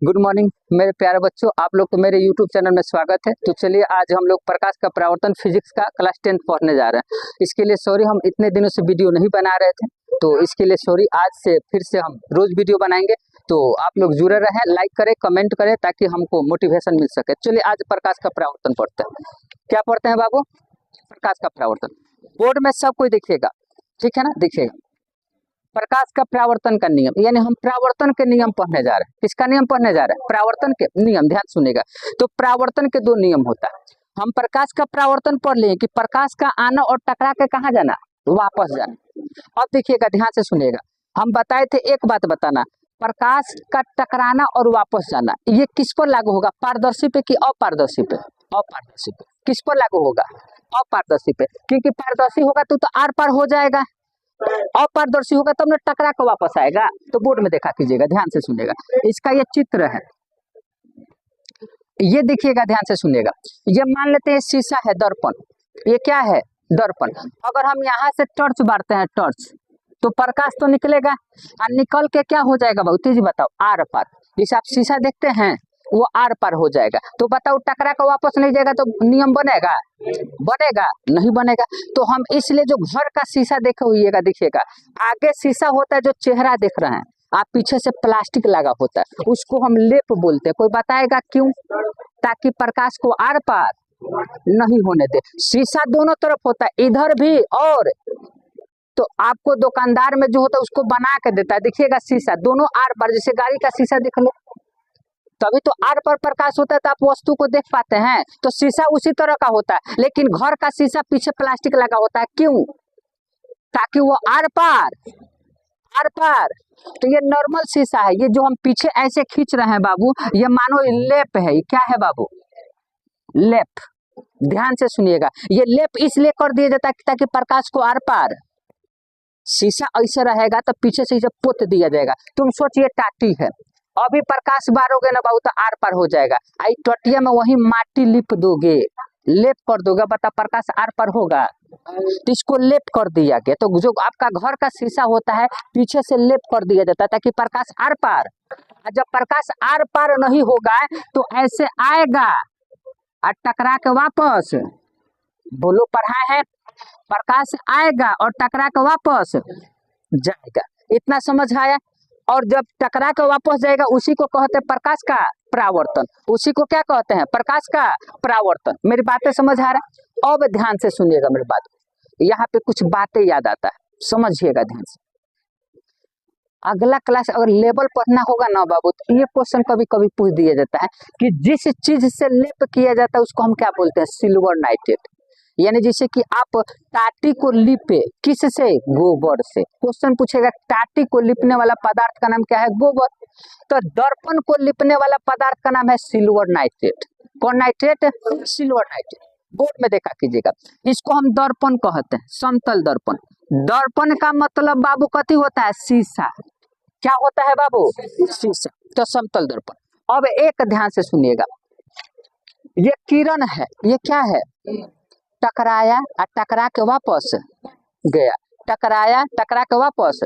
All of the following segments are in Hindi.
गुड मॉर्निंग मेरे प्यारे बच्चों, आप लोग को मेरे यूट्यूब चैनल में स्वागत है। तो चलिए आज हम लोग प्रकाश का परावर्तन फिजिक्स का क्लास 10 पढ़ने जा रहे हैं। इसके लिए सॉरी, हम इतने दिनों से वीडियो नहीं बना रहे थे, तो इसके लिए सॉरी। आज से फिर से हम रोज वीडियो बनाएंगे, तो आप लोग जुड़े रहें, लाइक करें, कमेंट करें, ताकि हमको मोटिवेशन मिल सके। चलिए आज प्रकाश का परावर्तन पढ़ते हैं। क्या पढ़ते हैं बाबू? प्रकाश का परावर्तन। बोर्ड में सब कोई देखिएगा, ठीक है ना? देखिएगा प्रकाश का परावर्तन का नियम, यानी हम परावर्तन के नियम पढ़ने जा रहे हैं। किसका नियम पढ़ने जा रहे हैं? परावर्तन के नियम। ध्यान सुनेगा। तो परावर्तन के दो नियम होता है। हम प्रकाश का परावर्तन पढ़ लिए कि प्रकाश का आना और टकरा के कहाँ जाना? वापस जाना। अब देखिएगा, ध्यान से सुनिएगा। हम बताए थे, एक बात बताना, प्रकाश का टकराना और वापस जाना ये किस पर लागू होगा? पारदर्शी पे कि अपारदर्शी पे? अपारदर्शी पे। किस पर लागू होगा? अपारदर्शी पे, क्योंकि पारदर्शी होगा तो आर पार हो जाएगा, अपारदर्शी होगा तब ना टकरा के वापस आएगा। तो बोर्ड में देखा कीजिएगा, ध्यान से सुनिएगा। इसका ये चित्र है, ये देखिएगा, ध्यान से सुनिएगा। ये मान लेते हैं शीशा है, दर्पण। ये क्या है? दर्पण। अगर हम यहाँ से टॉर्च मारते हैं, टॉर्च, तो प्रकाश तो निकलेगा, और निकल के क्या हो जाएगा? बहुत तेजी बताओ, आर पार। जैसे आप शीशा देखते हैं, वो आर पार हो जाएगा। तो बताओ, टकरा का वापस नहीं जाएगा तो नियम बनेगा? बनेगा नहीं बनेगा। तो हम इसलिए जो घर का शीशा देखे हुईगा, देखिएगा, आगे शीशा होता है जो चेहरा देख रहे हैं, आप पीछे से प्लास्टिक लगा होता है, उसको हम लेप बोलते हैं। कोई बताएगा क्यों? ताकि प्रकाश को आर पार नहीं होने दे। शीशा दोनों तरफ होता है, इधर भी और, तो आपको दुकानदार में जो होता है उसको बना के देता है। देखिएगा शीशा दोनों आर पार, जैसे गाड़ी का शीशा देख लो, तभी तो आर पर प्रकाश होता है, तो आप वस्तु को देख पाते हैं। तो शीशा उसी तरह का होता है, लेकिन घर का शीशा पीछे प्लास्टिक लगा होता है। क्यों? ताकि वो आर पार, आर पार। तो ये नॉर्मल शीशा है, ये जो हम पीछे ऐसे खींच रहे हैं बाबू, ये मानो लेप है। ये क्या है बाबू? लेप। ध्यान से सुनिएगा, ये लेप इसलिए कर दिया जाता है ताकि प्रकाश को आर पार। शीशा ऐसे रहेगा तो पीछे से जब पोत दिया जाएगा। तुम सोचिए, टाटी है, अभी प्रकाश बारोगे ना बाबू तो आर पार हो जाएगा। आई टटिया में वही माटी लिप दोगे, लेप कर दोगे, बता प्रकाश आर पार होगा? तो इसको लेप कर दिया गया। तो जो आपका घर का शीशा होता है, पीछे से लेप कर दिया जाता है ताकि प्रकाश आर पार। जब प्रकाश आर पार नहीं होगा तो ऐसे आएगा और टकरा के वापस, बोलो पढ़ा है, प्रकाश आएगा और टकरा के वापस जाएगा। इतना समझ आया? और जब टकरा के वापस जाएगा उसी को कहते हैं प्रकाश का परावर्तन। उसी को क्या कहते हैं? प्रकाश का परावर्तन। मेरी बातें समझ आ रहा है? अब ध्यान से सुनिएगा मेरी बात, यहाँ पे कुछ बातें याद आता है, समझिएगा ध्यान से। अगला क्लास अगर लेवल पढ़ना होगा ना बाबू, तो ये क्वेश्चन कभी कभी पूछ दिया जाता है कि जिस चीज से लेप किया जाता है उसको हम क्या बोलते हैं? Silver nitrate. यानी जैसे कि आप टाटी को लिपे, किससे? गोबर से। क्वेश्चन पूछेगा टाटी को लिपने वाला पदार्थ का नाम क्या है? गोबर। तो दर्पण को लिपने वाला पदार्थ का नाम है सिल्वर नाइट्रेट। कौन नाइट्रेट? Silver nitrate. बोर्ड में देखा कीजिएगा। इसको हम दर्पण कहते हैं, समतल दर्पण। दर्पण का मतलब बाबू कथी होता है? शीशा। क्या होता है बाबू? शीशा। तो समतल दर्पण। अब एक ध्यान से सुनिएगा, ये किरण है, ये क्या है? टकराया और टकरा के वापस गया, टकराया, टकरा के वापस।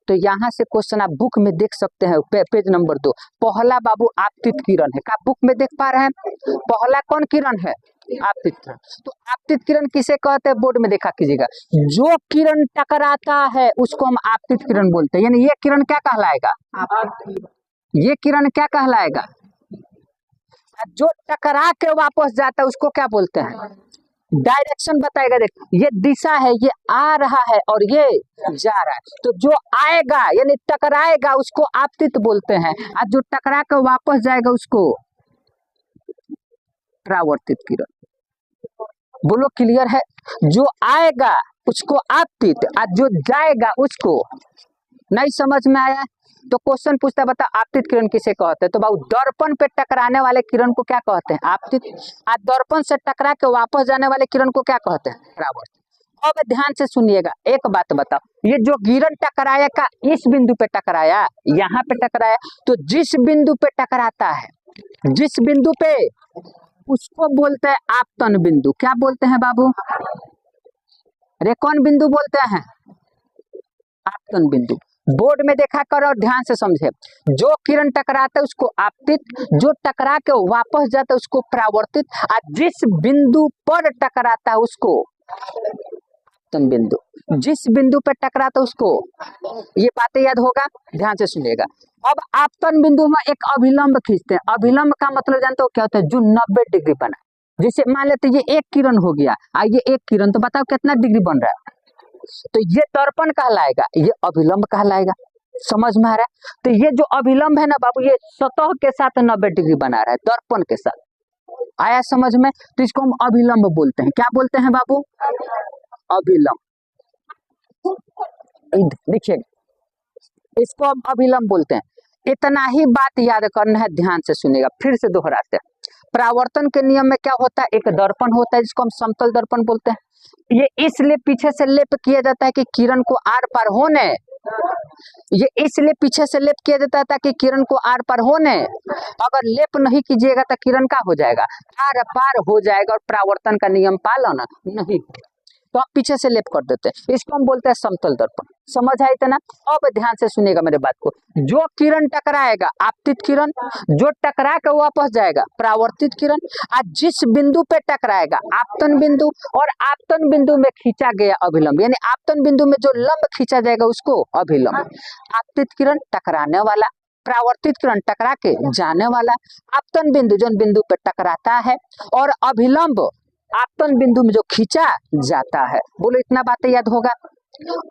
तो यहाँ से क्वेश्चन आप बुक में देख सकते हैं, पेज नंबर 2। पहला बाबू आपतित किरण है, क्या बुक में देख पा रहे हैं? पहला कौन किरण है? आपतित किरण। तो आपतित किरण किसे कहते हैं? बोर्ड में देखा कीजिएगा। जो किरण टकराता है उसको हम आपतित किरण बोलते हैं। यानी ये किरण क्या कहलाएगा? ये किरण क्या कहलाएगा? जो टकरा के वापस जाता है उसको क्या बोलते हैं? डायरेक्शन बताएगा। देख, ये दिशा है, ये आ रहा है और ये जा रहा है। तो जो आएगा यानी टकराएगा उसको आपतित बोलते हैं, और जो टकरा कर वापस जाएगा उसको परावर्तित किरण। बोलो क्लियर है? जो आएगा उसको आपतित, और जो जाएगा उसको। नहीं समझ में आया? तो क्वेश्चन पूछता है, बता आपतित किरण किसे कहते हैं? तो बाबू दर्पण पे टकराने वाले किरण को क्या कहते हैं? आपतित। और दर्पण से टकरा के वापस जाने वाले किरण को क्या कहते हैं? परावर्तित। अब ध्यान से सुनिएगा, एक बात बताओ, ये जो किरण टकराया का इस बिंदु पे टकराया, यहाँ पे टकराया, तो जिस बिंदु पे टकराता है, जिस बिंदु पे, उसको बोलते हैं आपतन बिंदु। क्या बोलते हैं बाबू? अरे कौन बिंदु बोलते हैं? आपतन बिंदु। बोर्ड में देखा करो और ध्यान से समझे। जो किरण टकराता है उसको आपतित, जो टकरा के वापस जाता है उसको परावर्तित, और जिस बिंदु पर टकराता है उसको आपतन बिंदु, जिस बिंदु पर टकराता है उसको, ये बातें याद होगा, ध्यान से सुनिएगा। अब आपतन बिंदु में एक अभिलंब खींचते हैं। अभिलंब का मतलब जानते हो क्या होता है? जो 90 डिग्री बना। जैसे मान लेते ये एक किरण हो गया, ये एक किरण, तो बताओ कितना डिग्री बन रहा है? तो ये दर्पण कहलाएगा, ये अभिलंब कहलाएगा। समझ में आ रहा है? तो ये जो अभिलंब है ना बाबू, ये सतह के साथ 90 डिग्री बना रहा है, दर्पण के साथ। आया समझ में? तो इसको हम अभिलंब बोलते हैं। क्या बोलते हैं बाबू? अभिलंब। देखिए, इसको हम अभिलंब बोलते हैं। इतना ही बात याद करना है, ध्यान से सुनिएगा, फिर से दोहराते हैं। परावर्तन के नियम में क्या होता है? एक दर्पण होता है जिसको हम समतल दर्पण बोलते हैं। ये इसलिए पीछे से लेप किया जाता है कि किरण को आर पार होने, ये इसलिए पीछे से लेप किया जाता है ताकि किरण को आर पार होने। अगर लेप नहीं कीजिएगा तो किरण का हो जाएगा? आर पार हो जाएगा, और परावर्तन का नियम पालन नहीं, तो आप पीछे से लेप कर देते हैं। इसको हम बोलते हैं समतल दर्पण। समझ आए थे ना? अब ध्यान से सुनिएगा मेरे बात को। जो किरण टकराएगा आपतित किरण, जो टकरा के वापस जाएगा परावर्तित किरण, और जिस बिंदु पे टकराएगा आपतन बिंदु, और आपतन बिंदु में खींचा गया अभिलंब, यानी आपतन बिंदु में जो लंब खींचा जाएगा उसको अभिलंब। आपतित किरण टकराने वाला, परावर्तित किरण टकरा के जाने वाला, आपतन बिंदु जो बिंदु पे टकराता है, और अभिलंब आपतन बिंदु में जो खींचा जाता है। बोलो, इतना बातें याद होगा?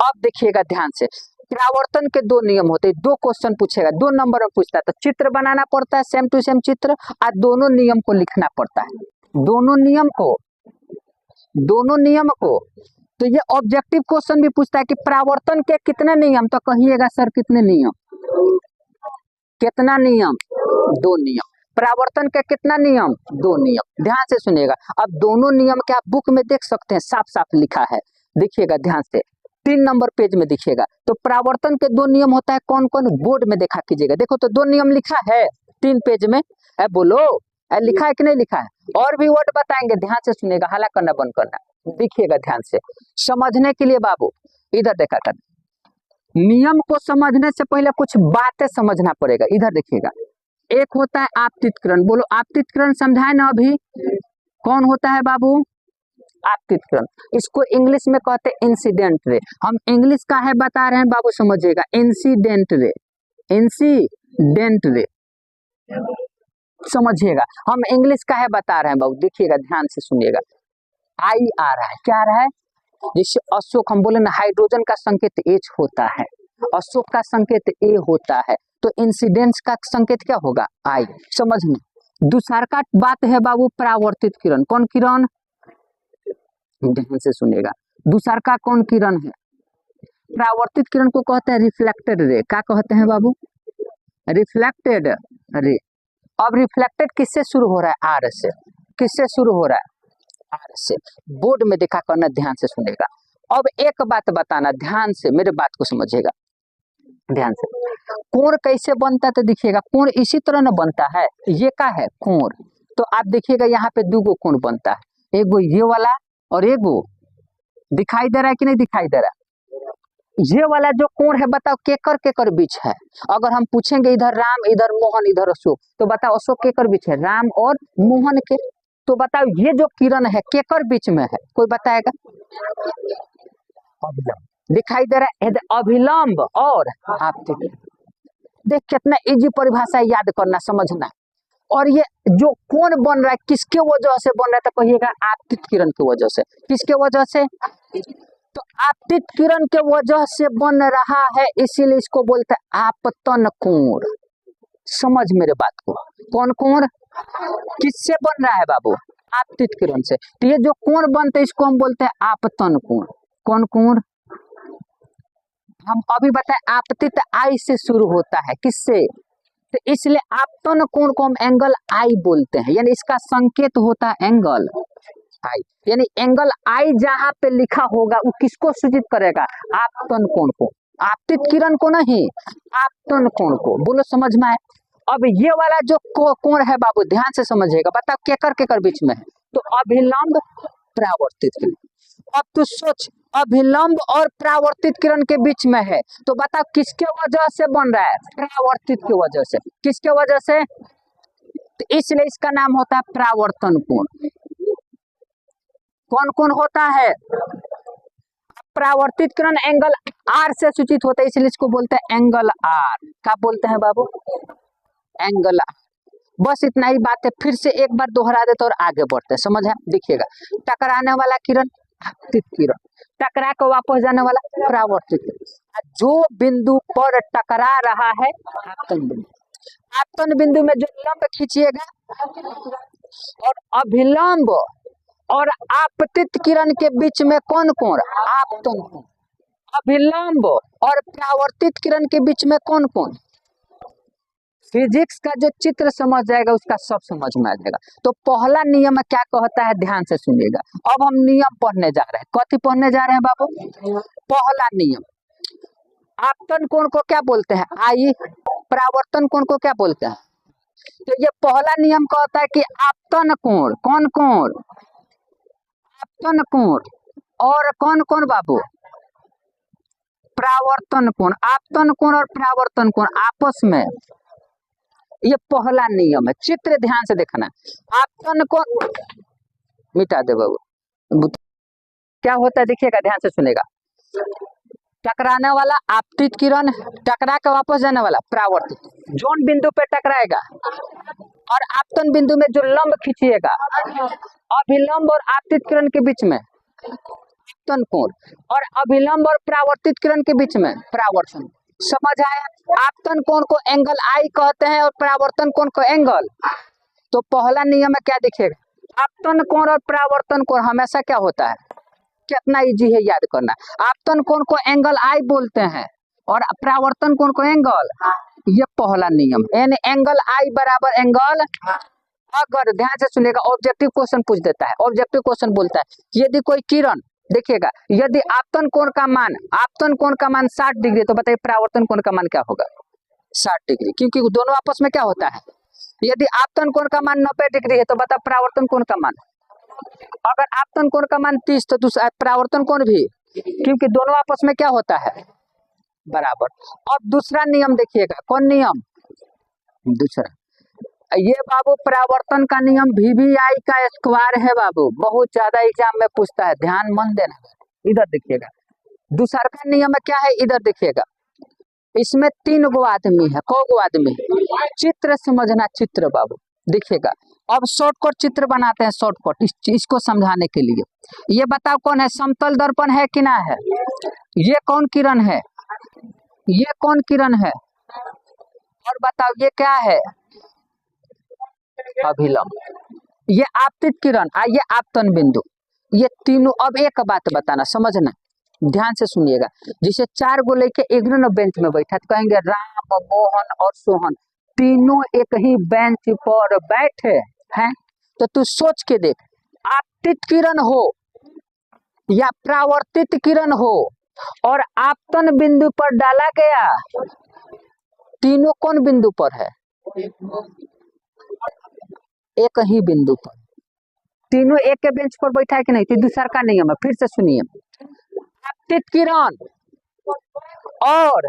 अब देखिएगा ध्यान से, परावर्तन के दो नियम होते हैं। दो क्वेश्चन पूछेगा, 2 नंबर में पूछता है, तो चित्र बनाना पड़ता है, सेम टू सेम चित्र, और दोनों नियम को लिखना पड़ता है। दोनों नियम को। तो ये ऑब्जेक्टिव क्वेश्चन भी पूछता है कि परावर्तन के कितने नियम, तो कहिएगा सर कितने नियम? कितना नियम? 2 नियम। परावर्तन के कितना नियम? 2 नियम। ध्यान से सुनिएगा। अब दोनों नियम क्या आप बुक में देख सकते हैं, साफ साफ लिखा है, देखिएगा ध्यान से, 3 नंबर पेज में दिखेगा। तो परावर्तन के 2 नियम होता है कौन कौन? बोर्ड में देखा कीजिएगा, देखो तो 2 नियम लिखा है 3 पेज में। बोलो, लिखा है कि नहीं लिखा है? और भी वर्ड बताएंगे, ध्यान से सुनिएगा, हल्ला करना बंद करना, देखिएगा ध्यान से समझने के लिए। बाबू इधर देखा कर, नियम को समझने से पहले कुछ बातें समझना पड़ेगा। इधर देखिएगा, एक होता है आपतित किरण। बोलो, आपतित किरण समझाए ना अभी? कौन होता है बाबू? आपतित किरण। इसको इंग्लिश में कहते हैं इंसिडेंट रे। हम इंग्लिश का है बता रहे हैं बाबू, समझिएगा, इंसिडेंट रे, इंसिडेंट रे, समझिएगा। हम इंग्लिश का है बता रहे हैं बाबू, देखिएगा ध्यान से सुनिएगा। आई आ रहा है, क्या आ रहा है? जैसे अशोक, हम बोले ना हाइड्रोजन का संकेत H होता है, अशोक का संकेत A होता है, तो इंसिडेंस का संकेत क्या होगा? I। समझना। दूसरा का बात है बाबू परावर्तित किरण। कौन किरण? ध्यान से सुनिएगा, दूसरा का कौन किरण है? परावर्तित किरण को कहते हैं रिफ्लेक्टेड रे। क्या कहते हैं बाबू? Reflected ray. अब रिफ्लेक्टेड किससे शुरू हो रहा है? आर से। किससे शुरू हो रहा है? आर से। बोर्ड में देखा करना, ध्यान से सुनेगा। अब एक बात बताना, ध्यान से मेरे बात को समझिएगा, ध्यान से। कोण कैसे बनता है? तो देखिएगा, कोण इसी तरह न बनता है। ये क्या है? कोण। तो आप देखिएगा यहाँ पे 2 कोण बनता है, एगो ये वाला और एगो, दिखाई दे रहा है कि नहीं दिखाई दे रहा है? ये वाला जो कोण है बताओ केकर केकर बीच है? अगर हम पूछेंगे इधर राम, इधर मोहन, इधर अशोक, तो बताओ अशोक केकर बीच है? राम और मोहन के। तो बताओ ये जो किरण है केकर बीच में है? कोई बताएगा? अभिलंब। दिखाई दे रहा है, अभिलंब और आपतित। देख कितना इजी परिभाषा याद करना, समझना। और ये जो कोण बन रहा है किसके वजह से बन रहा है? तो कहिएगा आपतित किरण की वजह से। किसके वजह से? तो आपतित किरण के वजह से बन रहा है, इसीलिए इसको बोलते हैं आपतन कोण। समझ मेरे बात को। कौन कोण? किससे बन रहा है बाबू? आपतित किरण से। तो ये जो कोण बनते हैं इसको हम बोलते हैं आपतन कोण। कौन कोण? हम अभी बताए आपतित आई से शुरू होता है, किससे? तो इसलिए आपतन कोण को हम एंगल आई बोलते हैं, यानी इसका संकेत होता है एंगल आई। यानी एंगल आई जहां पे लिखा होगा वो किसको सूचित करेगा? आपतन कोण को, आपतित किरण को नहीं, आपतन कोण को। बोलो समझ में आए? अब ये वाला जो कोण है बाबू, ध्यान से समझिएगा, बताओ केकर केकर बीच में है? तो अभिलंब परावर्तित किरण। अब तू सोच, अभिलंब और परावर्तित किरण के बीच में है, तो बता किसके वजह से बन रहा है? परावर्तित की वजह से। किसके वजह से? तो इसलिए इसका नाम होता है परावर्तन कोण। कौन कौन होता है? परावर्तित किरण एंगल आर से सूचित होता है, इसलिए इसको बोलते हैं एंगल आर। क्या बोलते हैं बाबू? Angle are. बस इतना ही बात है, फिर से एक बार दोहरा देते और आगे बढ़ते हैं, समझ है? देखिएगा, टकराने वाला किरण आपतित किरण, टकरा कर वापस जाने वाला परावर्तित किरण। जो बिंदु पर टकरा रहा है आपतन बिंदु, आपतन बिंदु में जो लंब खींचिएगा, और अभिलंब और आपतित किरण के बीच में कौन कोण? आपतन कोण। अभिलंब और परावर्तित किरण के बीच में कौन कोण? फिजिक्स का जो चित्र समझ जाएगा उसका सब समझ में आ जाएगा। तो पहला नियम क्या कहता है, ध्यान से सुनिएगा। अब हम नियम पढ़ने जा रहे हैं। कथी पढ़ने जा रहे हैं बाबू? पहला नियम। आपतन कोण को क्या बोलते हैं? आई। परावर्तन कोण को क्या बोलते हैं? तो ये पहला नियम कहता है कि आपतन कोण, कौन कोण? आपतन कोण। और कौन कोण बाबू? परावर्तन कोण। आपतन कोण और परावर्तन कोण आपस में, ये पहला नियम है। चित्र ध्यान से देखना। आपतन कोण मिटा दे बाबू, क्या होता है देखिएगा, ध्यान से सुनेगा। टकराने वाला आपतित किरण, टकरा के वापस जाने वाला परावर्तित। जोन बिंदु पे टकराएगा और आपतन बिंदु में जो लंब खींचिएगा, अभिलंब और आपतित किरण के बीच में आपतन कोण, और अभिलंब और परावर्तित किरण के बीच में परावर्तन। समझ आया? आपतन कोण को एंगल आई कहते हैं और परावर्तन कोण को एंगल। तो पहला नियम है, क्या देखिएगा, आपतन कोण और परावर्तन कोण हमेशा क्या होता है? कितना इजी है याद करना। आपतन कोण को एंगल आई बोलते हैं और परावर्तन कोण को एंगल। ये पहला नियम, यानी एंगल आई बराबर एंगल। अगर ध्यान से सुनिएगा, ऑब्जेक्टिव क्वेश्चन पूछ देता है। ऑब्जेक्टिव क्वेश्चन बोलता है यदि कोई किरण, देखिएगा, यदि आपतन कोण का मान, आपतन कोण का मान 60 डिग्री, तो बताइए परावर्तन कोण का मान क्या होगा? 60 डिग्री, क्योंकि दोनों आपस में क्या होता है? यदि आपतन कोण का मान 90 डिग्री है, तो बता परावर्तन कोण का मान। अगर आपतन कोण का मान 30, तो परावर्तन कोण भी, क्योंकि दोनों आपस में क्या होता है? बराबर। अब दूसरा नियम देखिएगा, कौन नियम? दूसरा, ये बाबू परावर्तन का नियम VBI का स्क्वायर है बाबू, बहुत ज्यादा एग्जाम में पूछता है, ध्यान मन देना। इधर देखिएगा, दूसरा का नियम क्या है, इधर देखिएगा। इसमें 3 गो आदमी है। कौ गो आदमी? चित्र समझना, चित्र बाबू देखिएगा। अब शॉर्टकट चित्र बनाते हैं, शॉर्टकट इस चीज को समझाने के लिए। ये बताओ कौन है? समतल दर्पण है कि ना है? ये कौन किरण है? ये कौन किरण है? और बताओ ये क्या है? अभिलंब। ये आपतित किरण, ये आपतन बिंदु। ये तीनों। अब एक बात बताना, समझना, ध्यान से सुनिएगा। जिसे 4 गो लेके एक बेंच में बैठा, तो कहेंगे राम, मोहन और सोहन तीनों एक ही बेंच पर बैठे हैं। तो तू सोच के देख, आपतित किरण हो या परावर्तित किरण हो और आपतन बिंदु पर डाला गया, तीनों कौन बिंदु पर है? एक ही बिंदु पर। तीनों एक के बेंच पर बैठा है कि नहीं? तो दूसरा का नियम है, फिर से सुनिए। आपतित किरण और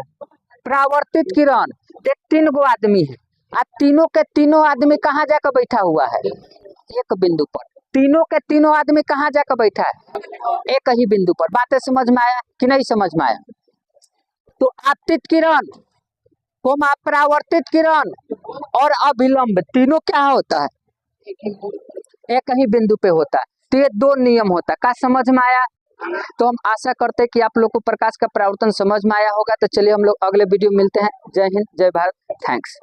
परावर्तित किरण, 3 गो आदमी है। तीनों के तीनों आदमी कहाँ जाकर बैठा हुआ है? एक बिंदु पर। तीनों के तीनों आदमी कहाँ जाकर बैठा है? एक ही बिंदु पर। बातें समझ में आया कि नहीं समझ में आया? तो आपतित किरण, परावर्तित किरण और अभिलंब, तीनों क्या होता है? एक ही बिंदु पे होता है। तो ये 2 नियम होता है। क्या समझ में आया? तो हम आशा करते हैं कि आप लोग को प्रकाश का परावर्तन समझ में आया होगा। तो चलिए हम लोग अगले वीडियो में मिलते हैं। जय हिंद, जय भारत, थैंक्स।